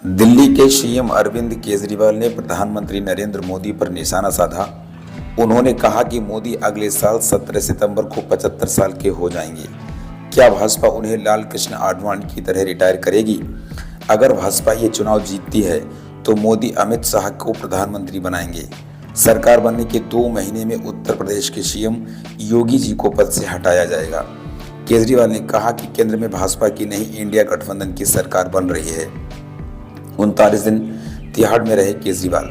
दिल्ली के सीएम अरविंद केजरीवाल ने प्रधानमंत्री नरेंद्र मोदी पर निशाना साधा। उन्होंने कहा कि मोदी अगले साल 17 सितंबर को 75 साल के हो जाएंगे। क्या भाजपा उन्हें लाल कृष्ण आडवाणी की तरह रिटायर करेगी? अगर भाजपा ये चुनाव जीतती है तो मोदी अमित शाह को प्रधानमंत्री बनाएंगे। सरकार बनने के 2 महीने में उत्तर प्रदेश के सीएम योगी जी को पद से हटाया जाएगा। केजरीवाल ने कहा कि केंद्र में भाजपा की नहीं इंडिया गठबंधन की सरकार बन रही है। 39 दिन तिहाड़ में रहे केजरीवाल।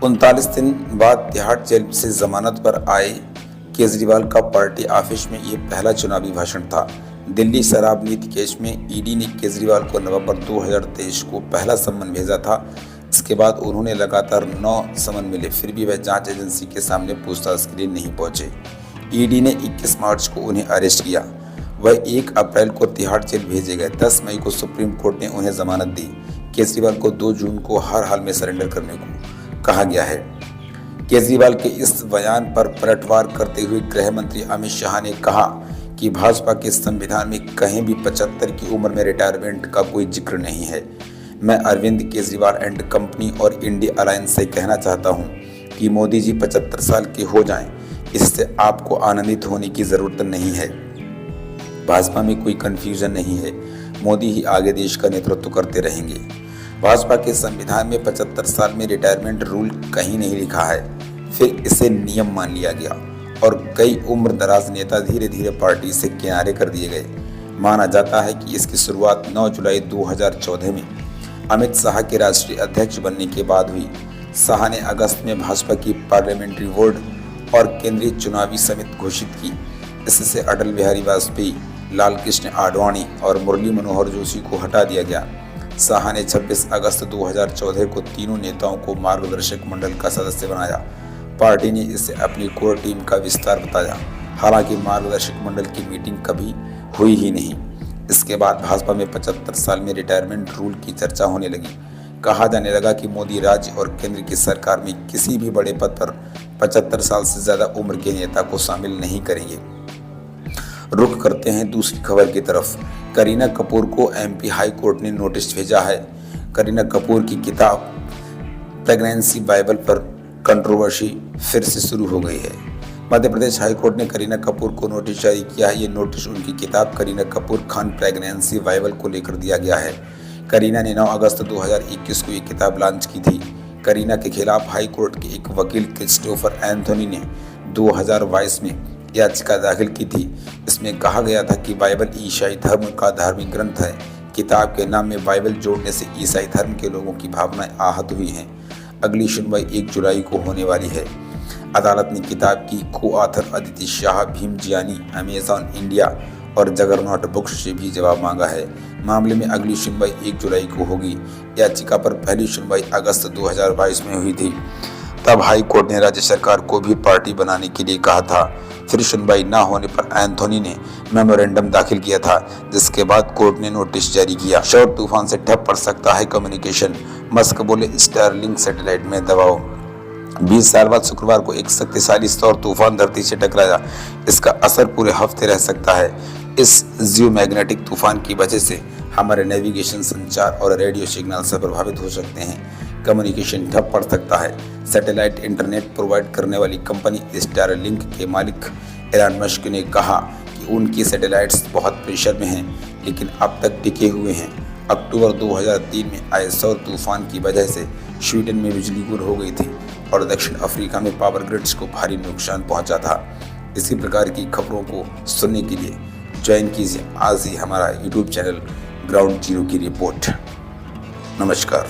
39 दिन बाद तिहाड़ जेल से जमानत पर आए केजरीवाल का पार्टी ऑफिस में ये पहला चुनावी भाषण था। दिल्ली शराब नीति केस में ईडी ने केजरीवाल को नवंबर 2023 को पहला सम्मन भेजा था। इसके बाद उन्होंने लगातार 9 समन मिले, फिर भी वह जांच एजेंसी के सामने पूछताछ के लिए नहीं पहुंचे। ईडी ने 21 मार्च को उन्हें अरेस्ट किया। वह 1 अप्रैल को तिहाड़ जेल भेजे गए। 10 मई को सुप्रीम कोर्ट ने उन्हें जमानत दी। केजरीवाल को 2 जून को हर हाल में सरेंडर करने को कहा गया है। केजरीवाल के इस बयान पर पलटवार करते हुए गृह मंत्री अमित शाह ने कहा कि भाजपा के संविधान में कहीं भी 75 की उम्र में रिटायरमेंट का कोई जिक्र नहीं है। मैं अरविंद केजरीवाल एंड कंपनी और इंडिया अलायंस से कहना चाहता हूं कि मोदी जी 75 साल के हो जाएं, इससे आपको आनंदित होने की जरूरत नहीं है। भाजपा में कोई कंफ्यूजन नहीं है। मोदी ही आगे देश का नेतृत्व करते रहेंगे। भाजपा के संविधान में 75 साल में रिटायरमेंट रूल कहीं नहीं लिखा है, फिर इसे नियम मान लिया गया और कई उम्र दराज नेता धीरे धीरे पार्टी से किनारे कर दिए गए। माना जाता है कि इसकी शुरुआत 9 जुलाई 2014 में अमित शाह के राष्ट्रीय अध्यक्ष बनने के बाद हुई। शाह ने अगस्त में भाजपा की पार्लियामेंट्री बोर्ड और केंद्रीय चुनावी समिति घोषित की। इससे अटल बिहारी वाजपेयी, लाल कृष्ण आडवाणी और मुरली मनोहर जोशी को हटा दिया गया। शाह ने 26 अगस्त 2014 को तीनों नेताओं को मार्गदर्शक मंडल का सदस्य बनाया। पार्टी ने इसे अपनी कोर टीम का विस्तार बताया। हालांकि मार्गदर्शक मंडल की मीटिंग कभी हुई ही नहीं। इसके बाद भाजपा में 75 साल में रिटायरमेंट रूल की चर्चा होने लगी। कहा जाने लगा कि मोदी राज्य और केंद्र की सरकार में किसी भी बड़े पद पर 75 साल से ज्यादा उम्र के नेता को शामिल नहीं करेंगे। रुख करते हैं दूसरी खबर की तरफ। करीना कपूर को एमपी हाई कोर्ट ने नोटिस भेजा है। करीना कपूर की किताब प्रेगनेंसी बाइबल पर कंट्रोवर्सी फिर से शुरू हो गई है। मध्य प्रदेश हाई कोर्ट ने करीना कपूर को नोटिस जारी किया है। ये नोटिस उनकी किताब करीना कपूर खान प्रेगनेंसी बाइबल को लेकर दिया गया है। करीना ने 9 अगस्त 2021 को ये किताब लॉन्च की थी। करीना के खिलाफ हाई कोर्ट के एक वकील क्रिस्टोफर एंथोनी ने 2022 में याचिका दाखिल की थी। इसमें कहा गया था कि बाइबल ईसाई धर्म का धार्मिक ग्रंथ है। किताब के नाम में बाइबल जोड़ने से ईसाई धर्म के लोगों की भावनाएं आहत हुई हैं। अगली सुनवाई 1 जुलाई को होने वाली है। अदालत ने किताब की को-ऑथर अदिति शाह, भीम जियानी, अमेजॉन इंडिया और जगरनॉट बुक्स से भी जवाब मांगा है। मामले में अगली सुनवाई 1 जुलाई को होगी। याचिका पर पहली सुनवाई अगस्त 2022 में हुई थी। तब हाई कोर्ट ने राज्य सरकार को भी पार्टी बनाने के लिए कहा था। फिर सुनवाई न होने पर एंथोनी ने मेमोरेंडम दाखिल किया था, जिसके बाद कोर्ट ने नोटिस जारी किया। शौर तूफान से ठप पड़ सकता है कम्युनिकेशन। मस्क बोले स्टारलिंक सैटेलाइट में दबाव। 20 साल बाद शुक्रवार को एक शक्तिशाली शौर तूफान धरती से टकराया। इसका असर पूरे हफ्ते रह सकता है। इस जियोमैग्नेटिक तूफान की वजह से हमारे नेविगेशन, संचार और रेडियो सिग्नल से प्रभावित हो सकते हैं। कम्युनिकेशन ठप पड़ सकता है। सैटेलाइट इंटरनेट प्रोवाइड करने वाली कंपनी स्टारलिंक के मालिक एलन मस्क ने कहा कि उनकी सैटेलाइट्स बहुत प्रेशर में हैं, लेकिन अब तक टिके हुए हैं। अक्टूबर 2003 में आए सौर तूफान की वजह से स्वीडन में बिजली गुल हो गई थी और दक्षिण अफ्रीका में पावर ग्रिड्स को भारी नुकसान पहुंचा था। इसी प्रकार की खबरों को सुनने के लिए ज्वाइन कीजिए आज ही हमारा यूट्यूब चैनल ग्राउंड जीरो की रिपोर्ट। नमस्कार।